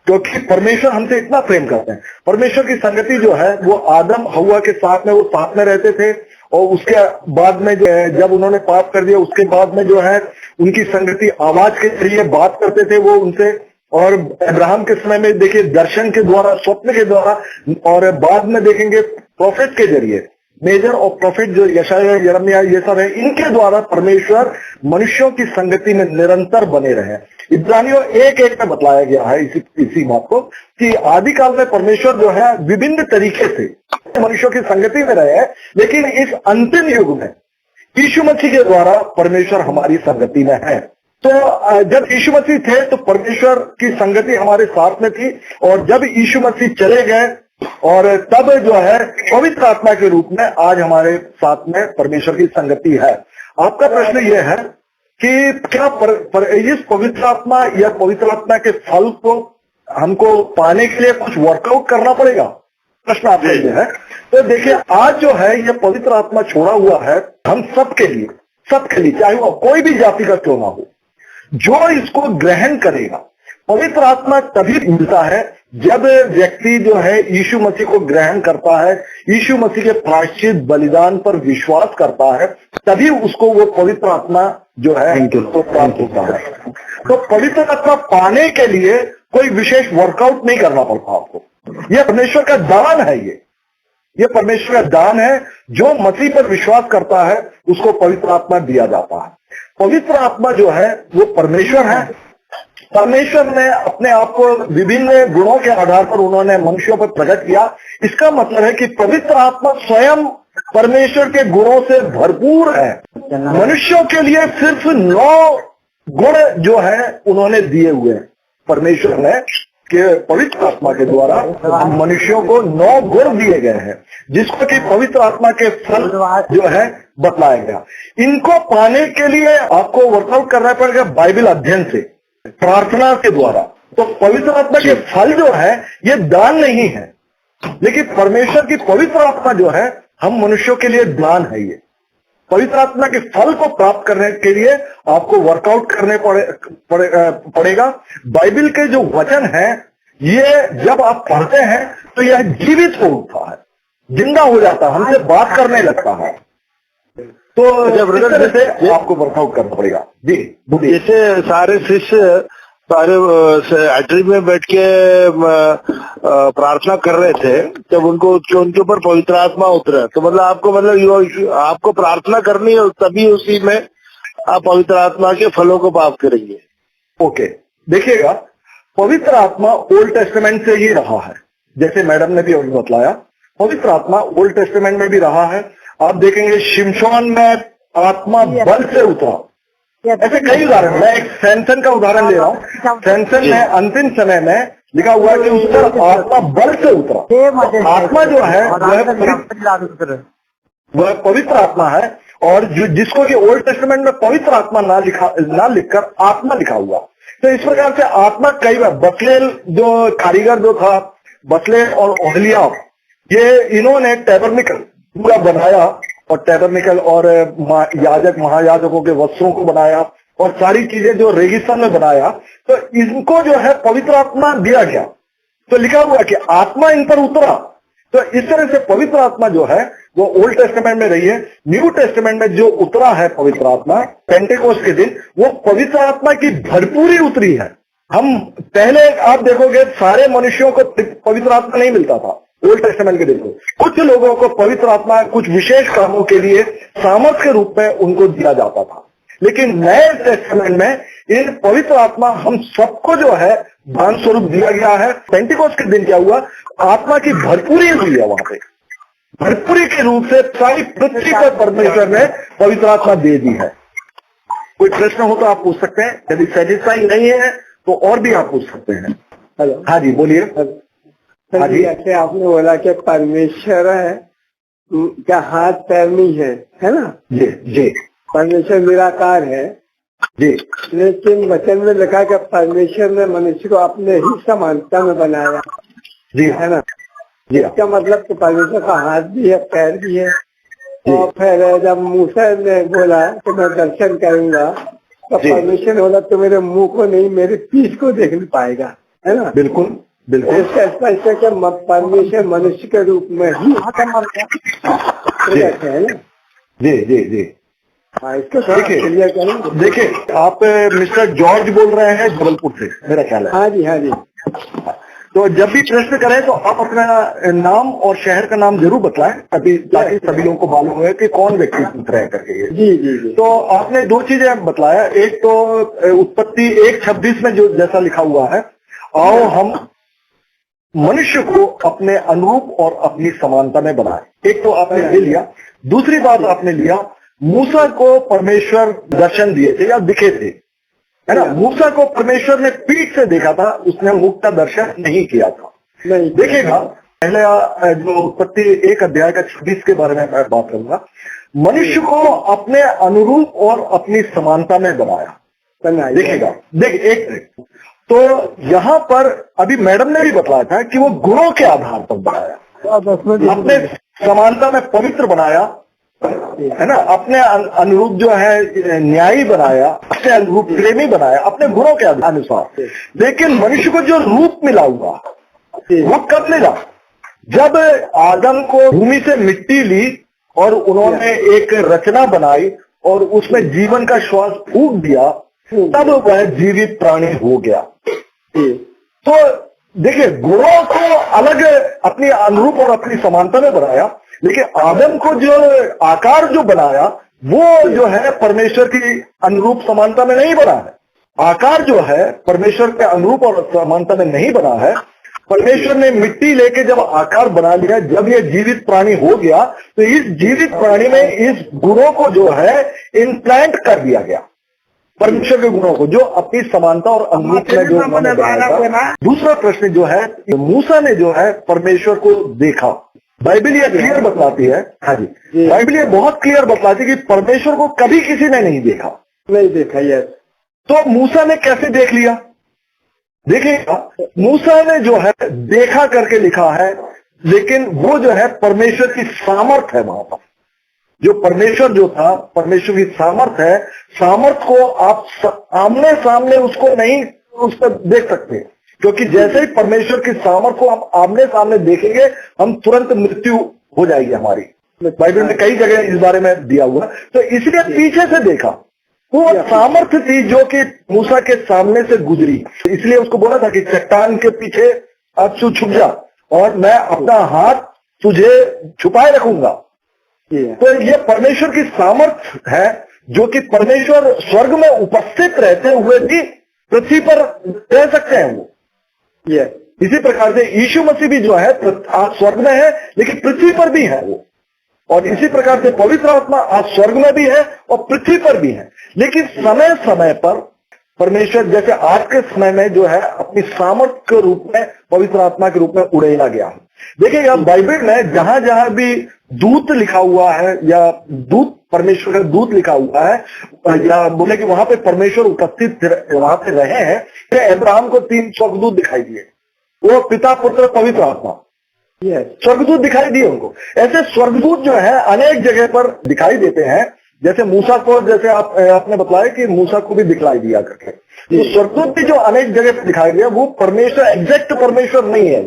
क्योंकि परमेश्वर हमसे इतना प्रेम करते हैं। परमेश्वर की संगति जो है वो आदम हव्वा के साथ में वो साथ में रहते थे और उसके बाद में जो है जब उन्होंने पाप कर दिया उसके बाद में जो है उनकी संगति आवाज के जरिए बात करते थे वो उनसे, और अब्राहम के समय में देखिए दर्शन के द्वारा, स्वप्न के द्वारा, और बाद में देखेंगे प्रोफेट के जरिए मेजर और प्रोफेट जो यशायाह यिर्मयाह ये सब है, इनके द्वारा परमेश्वर मनुष्यों की संगति में निरंतर बने रहे। इब्रानियों 1:1 में बतलाया गया है इसी बात को कि आदिकाल में परमेश्वर जो है विभिन्न तरीके से मनुष्यों की संगति में रहे हैं, लेकिन इस अंतिम युग में यीशु मसीह के द्वारा परमेश्वर हमारी संगति में है। तो जब यीशु मसीह थे तो परमेश्वर की संगति हमारे साथ में थी, और जब यीशु मसीह चले गए और तब जो है पवित्र आत्मा के रूप में आज हमारे साथ में परमेश्वर की संगति है। आपका प्रश्न यह है कि क्या इस पवित्र आत्मा या पवित्र आत्मा के फल को हमको पाने के लिए कुछ वर्कआउट करना पड़ेगा? प्रश्न आपका यह है। तो देखिए, आज जो है ये पवित्र आत्मा छोड़ा हुआ है हम सबके लिए, चाहे वो कोई भी जाति का क्यों ना हो, जो इसको ग्रहण करेगा। पवित्र आत्मा तभी मिलता है जब व्यक्ति जो है यीशु मसीह को ग्रहण करता है, यीशु मसीह के प्रायश्चित बलिदान पर विश्वास करता है, तभी उसको वो पवित्र आत्मा जो है तो प्राप्त होता है। तो पवित्र आत्मा पाने के लिए कोई विशेष वर्कआउट नहीं करना पड़ता आपको। यह परमेश्वर का दान है, ये परमेश्वर का दान है। जो मसीह पर विश्वास करता है उसको पवित्र आत्मा दिया जाता है। पवित्र आत्मा जो है वो परमेश्वर है। परमेश्वर ने अपने आप को विभिन्न गुणों के आधार पर उन्होंने मनुष्यों पर प्रकट किया। इसका मतलब है कि पवित्र आत्मा स्वयं परमेश्वर के गुणों से भरपूर है। मनुष्यों के लिए सिर्फ 9 गुण जो है उन्होंने दिए हुए हैं परमेश्वर ने, कि पवित्र आत्मा के द्वारा मनुष्यों को 9 गुण दिए गए हैं, जिसको कि पवित्र आत्मा के फल जो है बतलाया गया। इनको पाने के लिए आपको वर्कआउट करना पड़ेगा बाइबल अध्ययन से, प्रार्थना के द्वारा। तो पवित्र आत्मा के फल जो है ये दान नहीं है, लेकिन परमेश्वर की पवित्र आत्मा जो है हम मनुष्यों के लिए दान है। ये पवित्र आत्मा के फल को प्राप्त करने के लिए आपको वर्कआउट करने पड़ेगा। बाइबल के जो वचन है ये जब आप पढ़ते हैं तो यह जीवित हो उठता है, जिंदा हो जाता है, हमसे बात करने लगता है। तो इस तरह से आपको वर्कआउट करना पड़ेगा। जी जैसे सारे शिष्य सारे एट्री में बैठ के प्रार्थना कर रहे थे जब उनके ऊपर पवित्र आत्मा उतरा, तो मतलब आपको प्रार्थना करनी है तभी उसी में आप पवित्र आत्मा के फलों को प्राप्त करेंगे। ओके, देखिएगा, पवित्र आत्मा ओल्ड टेस्टामेंट से ही रहा है। जैसे मैडम ने भी अभी बतलाया, पवित्र आत्मा ओल्ड टेस्टामेंट में भी रहा है। आप देखेंगे शिमशोन में आत्मा बल से उतरा। ऐसे कई उदाहरण, मैं एक सैमसन का उदाहरण ले रहा हूँ। सैमसन में अंतिम समय में लिखा हुआ है कि उस पर आत्मा बल से उतरा। आत्मा जो है वह पवित्र आत्मा है, और जिसको कि ओल्ड टेस्टामेंट में पवित्र आत्मा ना लिखकर आत्मा लिखा हुआ। तो इस प्रकार से आत्मा कई बार बसलेल जो कारीगर जो था, बसलेल और ओहलियाब, ये इन्होंने टैबरनिकल पूरा बनाया, और टैबरनिकल और याजक महायाजकों के वस्त्रों को बनाया, और सारी चीजें जो रेगिस्तान में बनाया। तो इनको जो है पवित्र आत्मा दिया गया। तो लिखा हुआ कि आत्मा इन पर उतरा। तो इस तरह से पवित्र आत्मा जो है वो ओल्ड टेस्टामेंट में रही है। न्यू टेस्टामेंट में जो उतरा है पवित्र आत्मा पेंटेकोस्ट के दिन, वो पवित्र आत्मा की भरपूरी उतरी है। हम पहले आप देखोगे सारे मनुष्यों को पवित्र आत्मा नहीं मिलता था ओल्ड टेस्टामेंट के दिन को। कुछ लोगों को पवित्र आत्मा कुछ विशेष कामों के लिए सामर्थ के रूप में उनको दिया जाता था, लेकिन नए टेस्टामेंट में इन पवित्र आत्मा हम सबको जो है दान स्वरूप दिया गया है। पेंटिकोस्ट के दिन क्या हुआ, आत्मा की भरपूरी हुई है। वहां पे भरपूरी के रूप से सारी पृथ्वी पर परमेश्वर ने पवित्र आत्मा दे दी है। कोई प्रश्न हो तो आप पूछ सकते हैं, यदि सेटिस्फाई नहीं है तो और भी आप पूछ सकते हैं। हेलो, हाँ जी बोलिए। हाँ जी, जैसे आपने बोला कि परमेश्वर है क्या हाथ पैर नहीं है ना? जी जी, परमेश्वर निराकार है जी, लेकिन वचन में लिखा कि परमेश्वर ने मनुष्य को अपने ही समानता में बनाया। जी है ना? जी, इसका मतलब कि परमेश्वर का हाथ भी है, पैर भी है। और फिर जब मूसा ने बोला कि मैं दर्शन करूंगा, तो परमेश्वर बोला तो मेरे मुंह को नहीं मेरे पीठ को देख नहीं पाएगा। है ना? बिल्कुल बिल्कुल। इसका स्पष्ट है कि परमेश्वर मनुष्य के रूप में ही है ना? जी जी जी। हाँ, इसको क्लियर करेंगे। देखिए, आप मिस्टर जॉर्ज बोल रहे हैं जबलपुर से, मेरा ख्याल है। हाँ जी, हाँ जी। तो जब भी प्रश्न करें तो आप अपना नाम और शहर का नाम जरूर बतलाएं, अभी ताकि सभी लोगों को मालूम हो कि कौन व्यक्ति पूछ रहे हैं करके ये। जी जी जी। तो आपने दो चीजें बतलाया, एक तो उत्पत्ति 1:26 में जो जैसा लिखा हुआ है, आओ हम मनुष्य को अपने अनुरूप और अपनी समानता में बनाए, एक तो आपने ले लिया। दूसरी बात आपने लिया, मूसा को परमेश्वर दर्शन दिए थे या दिखे थे, है ना। मूसा को परमेश्वर ने पीठ से देखा था, उसने मुख का दर्शन नहीं किया था। नहीं देखिएगा, पहले जो उत्पत्ति 1 अध्याय का 26 के बारे में मैं बात करूंगा। मनुष्य को अपने अनुरूप और अपनी समानता में बनाया। देखिएगा, एक तो यहाँ पर अभी मैडम ने भी बताया था कि वो गुणों के आधार पर बनाया, अपने समानता में पवित्र बनाया, है ना, अपने अनुरूप जो है न्यायी बनाया, अपने अनुरूप प्रेमी बनाया, अपने गुणों के अनुसार। लेकिन मनुष्य को जो रूप मिला हुआ वो कब मिला? जब आदम को भूमि से मिट्टी ली और उन्होंने एक रचना बनाई और उसमें जीवन का श्वास फूंक दिया, तब वह जीवित प्राणी हो गया। तो देखिए, गुणों को अलग अपनी अनुरूप और अपनी समानता में बनाया, लेकिन आदम को जो आकार जो बनाया वो जो है परमेश्वर की अनुरूप समानता में नहीं बना है। आकार जो है परमेश्वर के अनुरूप और समानता में नहीं बना है। परमेश्वर ने मिट्टी लेके जब आकार बना लिया, जब ये जीवित प्राणी हो गया, तो इस जीवित प्राणी में इस गुणों को जो है इम्प्लांट कर दिया गया, परमेश्वर के गुणों को, जो अपनी समानता और अनुरूप में जो उन्होंने बनाया था। दूसरा प्रश्न जो है, मूसा ने जो है परमेश्वर को देखा। बाइबल ये क्लियर बतलाती है, हाँ जी, बाइबल ये बहुत क्लियर बतलाती है कि परमेश्वर को कभी किसी ने नहीं देखा। यस। तो मूसा ने कैसे देख लिया? देखिएगा, मूसा ने जो है देखा करके लिखा है, लेकिन वो जो है परमेश्वर की सामर्थ है वहां पर। जो परमेश्वर जो था, परमेश्वर की सामर्थ है, सामर्थ को आप आमने सामने उसको नहीं उस पर देख सकते, क्योंकि जैसे ही परमेश्वर की सामर्थ को हम आमने सामने देखेंगे, हम तुरंत मृत्यु हो जाएगी हमारी। बाइबल में कई जगह इस बारे में दिया हुआ। तो इसलिए पीछे से देखा, वो सामर्थ्य थी जो कि मूसा के सामने से गुजरी, इसलिए उसको बोला था कि चट्टान के पीछे अब तू छुप जा और मैं अपना हाथ तुझे छुपाए रखूंगा। तो ये परमेश्वर की सामर्थ है, जो कि परमेश्वर स्वर्ग में उपस्थित रहते हुए भी पृथ्वी पर रह सकते हैं वो। इसी प्रकार से यीशु मसीह भी जो है आज स्वर्ग में है, लेकिन पृथ्वी पर भी है वो। और इसी प्रकार से पवित्र आत्मा आज स्वर्ग में भी है और पृथ्वी पर भी है। लेकिन समय समय पर परमेश्वर, जैसे आज के समय में जो है अपनी सामर्थ के रूप में पवित्र आत्मा के रूप में उड़ेला गया। देखिएगा, बाइबल में जहां जहां भी दूत लिखा हुआ है या दूत, परमेश्वर का दूत लिखा हुआ है, या बोले कि वहां पे परमेश्वर उपस्थित वहां पे रहे हैं। अब्राहम को 3 स्वर्गदूत दिखाई दिए, वो पिता, पुत्र, पवित्र आत्मा, स्वर्गदूत दिखाई दिए उनको। ऐसे स्वर्गदूत जो है अनेक जगह पर दिखाई देते हैं। जैसे मूसा को, जैसे आपने बताया कि मूसा को भी दिखलाई दिया करके, तो स्वर्गदूत भी जो अनेक जगह पर दिखाई दिया, वो परमेश्वर, एग्जैक्ट परमेश्वर नहीं है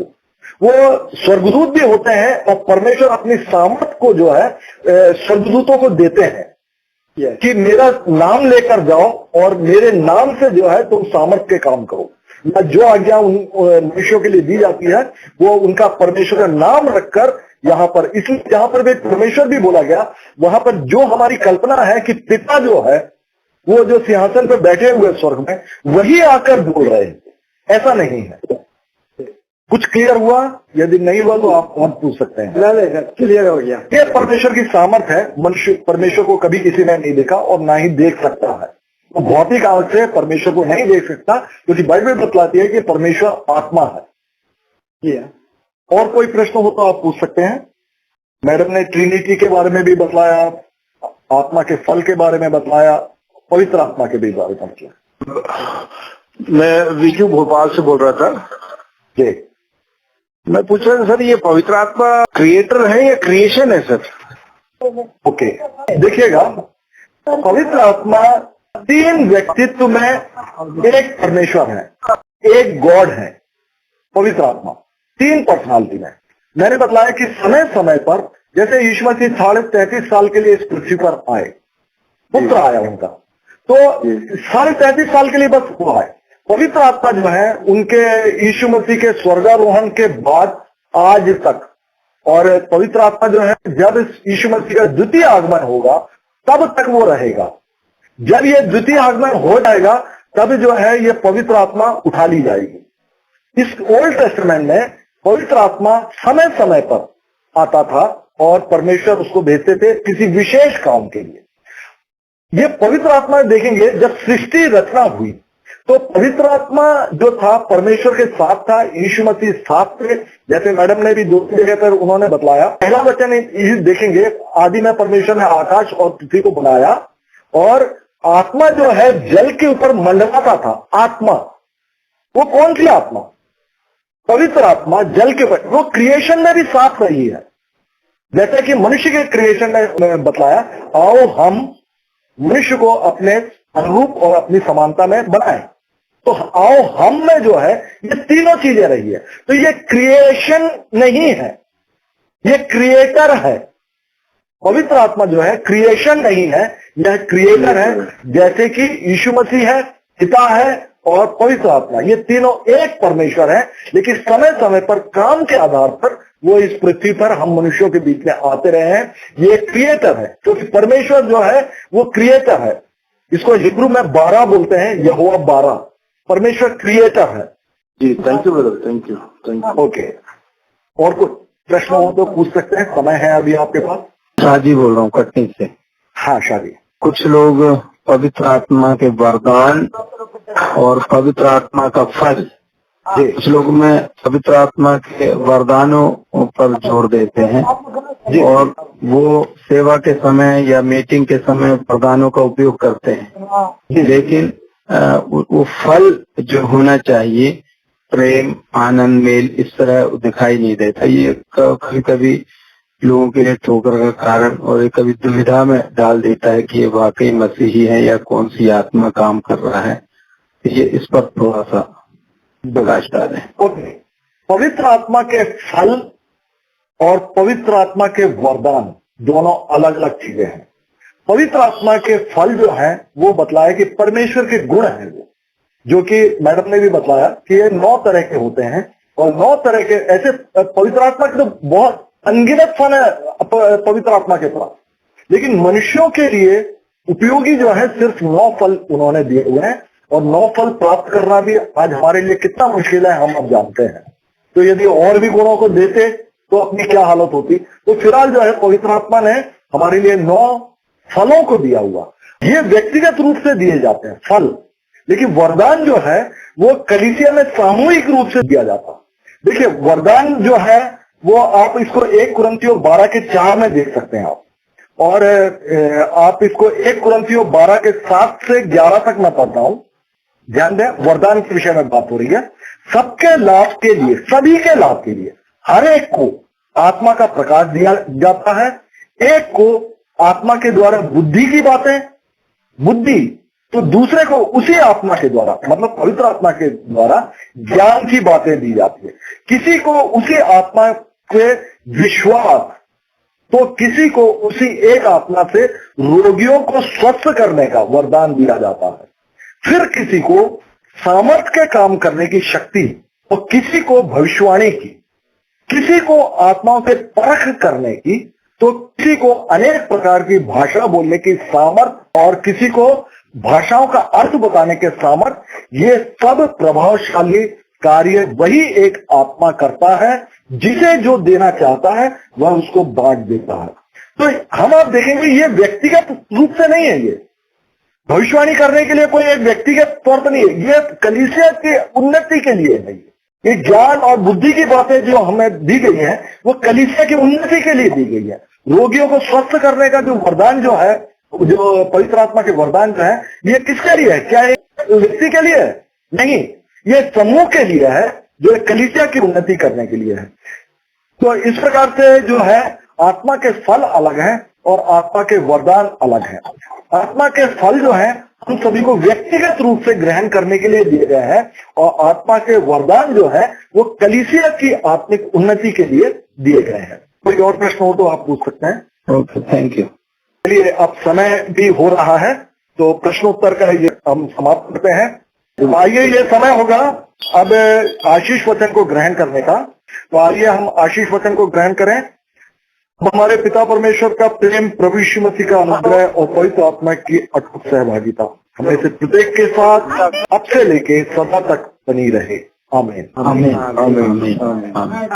वो स्वर्गदूत भी होते हैं। और परमेश्वर अपनी सामर्थ को जो है स्वर्गदूतों को देते हैं कि मेरा नाम लेकर जाओ और मेरे नाम से जो है तुम सामर्थ के काम करो। जो आज्ञा उन मनुष्यों के लिए दी जाती है वो उनका परमेश्वर का नाम रखकर यहाँ पर, इसलिए जहां पर भी परमेश्वर भी बोला गया, वहां पर जो हमारी कल्पना है कि पिता जो है वो जो सिंहासन पर बैठे हुए स्वर्ग में, वही आकर बोल रहे हैं, ऐसा नहीं है। कुछ क्लियर हुआ? यदि नहीं हुआ तो आप और पूछ सकते हैं। नहीं, क्लियर हो गया। ये परमेश्वर की सामर्थ है। मनुष्य परमेश्वर को कभी किसी ने नहीं देखा और ना ही देख सकता है। तो भौतिक आंख से परमेश्वर को नहीं देख सकता, क्योंकि बाइबल बतलाती है कि परमेश्वर आत्मा है। और कोई प्रश्न हो तो आप पूछ सकते हैं। मैडम ने ट्रिनिटी के बारे में भी बतलाया, आत्मा के फल के बारे में बतलाया, पवित्र आत्मा के भी बारे में बतलाया। मैं विजू भोपाल से बोल रहा था जी। मैं पूछ रहा था सर, ये पवित्र आत्मा क्रिएटर है या क्रिएशन है सर? ओके, देखिएगा, पवित्र आत्मा 3 व्यक्तित्व में एक परमेश्वर है, एक गॉड है। पवित्र आत्मा 3 पर्सनालिटी में। मैंने बताया कि समय समय पर, जैसे यीशु मसीह 33.5 साल के लिए इस पृथ्वी पर आए, पुत्र आया उनका, तो 33.5 साल के लिए बस वो आए। पवित्र आत्मा जो है उनके यीशु मसीह के स्वर्गारोहण के बाद आज तक, और पवित्र आत्मा जो है जब यीशु मसीह का द्वितीय आगमन होगा तब तक वो रहेगा। जब ये द्वितीय आगमन हो जाएगा तब जो है ये पवित्र आत्मा उठा ली जाएगी। इस ओल्ड टेस्टामेंट में पवित्र आत्मा समय समय पर आता था और परमेश्वर उसको भेजते थे किसी विशेष काम के लिए। ये पवित्र आत्मा देखेंगे जब सृष्टि रचना हुई तो पवित्र आत्मा जो था परमेश्वर के साथ था, यीशु मसीह साथ थे। जैसे मैडम ने भी दो जगह पर उन्होंने बतलाया, पहला वचन देखेंगे, आदि में परमेश्वर ने आकाश और पृथ्वी को बनाया और आत्मा जो है जल के ऊपर मंडराता था। आत्मा, वो कौन सी आत्मा? पवित्र आत्मा जल के ऊपर। वो क्रिएशन में भी साथ रही है। जैसे कि मनुष्य के क्रिएशन में बतलाया, आओ हम मनुष्य को अपने अनुरूप और अपनी समानता में बनाएं। तो आओ हम में जो है ये तीनों चीजें रही है। तो ये क्रिएशन नहीं है, ये क्रिएटर है। पवित्र आत्मा जो है क्रिएशन नहीं है, यह क्रिएटर है। जैसे कि यीशु मसीह है, पिता है और पवित्र आत्मा, ये तीनों एक परमेश्वर है। लेकिन समय समय पर काम के आधार पर वो इस पृथ्वी पर हम मनुष्यों के बीच में आते रहे हैं। ये क्रिएटर है, क्योंकि परमेश्वर जो है वो क्रिएटर है। इसको हिब्रू में 12 बोलते हैं, यहोवा 12। परमेश्वर क्रिएटर है। जी, thank you brother, thank you. Okay, और कुछ प्रश्न हो तो पूछ सकते हैं, समय है अभी आपके पास। शादी बोल रहा हूँ कटनी से। हाँ, शादी। कुछ लोग पवित्र आत्मा के वरदान और पवित्र आत्मा का फल, कुछ लोग में पवित्र आत्मा के वरदानों पर जोर देते हैं और वो सेवा के समय या मीटिंग के समय वरदानों का उपयोग करते हैं। लेकिन वो फल जो होना चाहिए, प्रेम, आनंद, मेल, इस तरह दिखाई नहीं देता। ये कभी कभी लोगों के लिए ठोकर का कारण और ये कभी दुविधा में डाल देता है कि ये वाकई मसीही है या कौन सी आत्मा काम कर रहा है। ये इस पर थोड़ा सा प्रकाश डालें। ओके, पवित्र आत्मा के फल और पवित्र आत्मा के वरदान दोनों अलग अलग चीजें हैं। पवित्र आत्मा के फल जो है वो बतलाया कि परमेश्वर के गुण हैं वो, जो कि मैडम ने भी बताया कि ये 9 तरह के होते हैं और 9 तरह के ऐसे पवित्र आत्मा के तो बहुत अनगिनत फल है पवित्र आत्मा के पास। लेकिन मनुष्यों के लिए उपयोगी जो है सिर्फ 9 फल उन्होंने दिए हुए हैं और 9 फल प्राप्त करना भी आज हमारे लिए कितना मुश्किल है हम अब जानते हैं। तो यदि और भी गुणों को देते तो अपनी क्या हालत होती। तो फिलहाल जो है पवित्र आत्मा ने हमारे लिए 9 फलों को दिया हुआ। ये व्यक्तिगत रूप से दिए जाते हैं फल, लेकिन वरदान जो है वो कलीसिया में सामूहिक रूप से दिया जाता। देखिए, वरदान जो है वो आप इसको 1 कुरिन्थियों 12 के 4 में देख सकते हैं आप, और आप इसको 1 कुरिन्थियों 12 के 7 से 11 तक मैं पढ़ता हूं। ध्यान दें, वरदान के विषय में बात हो रही है। सबके लाभ के लिए, सभी के लाभ के लिए हर एक को आत्मा का प्रकाश दिया जाता है। एक को आत्मा के द्वारा बुद्धि की बातें, बुद्धि तो दूसरे को उसी आत्मा के द्वारा, मतलब पवित्र आत्मा के द्वारा ज्ञान की बातें दी जाती है। किसी को उसी आत्मा के विश्वास, तो किसी को उसी एक आत्मा से रोगियों को स्वस्थ करने का वरदान दिया जाता है। फिर किसी को सामर्थ्य के काम करने की शक्ति और किसी को भविष्यवाणी की, किसी को आत्माओं से परख करने की, तो किसी को अनेक प्रकार की भाषा बोलने की सामर्थ्य और किसी को भाषाओं का अर्थ बताने के सामर्थ्य। ये सब प्रभावशाली कार्य वही एक आत्मा करता है, जिसे जो देना चाहता है वह उसको बांट देता है। तो हम आप देखेंगे ये व्यक्तिगत रूप से नहीं है। ये भविष्यवाणी करने के लिए कोई एक व्यक्तिगत तौर पर नहीं है, ये कलीसिया की उन्नति के लिए है। ये ज्ञान और बुद्धि की बातें जो हमें दी गई है वो कलीसिया की उन्नति के लिए दी गई है। रोगियों को स्वस्थ करने का जो वरदान जो है, जो पवित्र आत्मा के वरदान जो है, ये किसके लिए है? क्या एक व्यक्ति के लिए है? नहीं, ये समूह के लिए है, जो कलीसिया की उन्नति करने के लिए है। तो इस प्रकार से जो है आत्मा के फल अलग हैं और आत्मा के वरदान अलग हैं। आत्मा के फल जो है हम सभी को व्यक्तिगत रूप से ग्रहण करने के लिए दिए गए हैं और आत्मा के वरदान जो है वो कलीसिया की आत्मिक उन्नति के लिए दिए गए हैं। कोई और प्रश्न हो तो आप पूछ सकते हैं। Okay, thank you. चलिए, अब समय भी हो रहा है तो प्रश्नोत्तर का ये हम समाप्त करते हैं। तो आइए, ये समय होगा अब आशीष वचन को ग्रहण करने का। तो आइए हम आशीष वचन को ग्रहण करें। हमारे पिता परमेश्वर का प्रेम, प्रभु यीशु मसीह का अनुग्रह और पवित्र आत्मा की अटूट सहभागिता हमें से प्रत्येक के साथ अब से लेके सदा तक बनी रहे। आमीन। आमीन। आमीन। आमीन।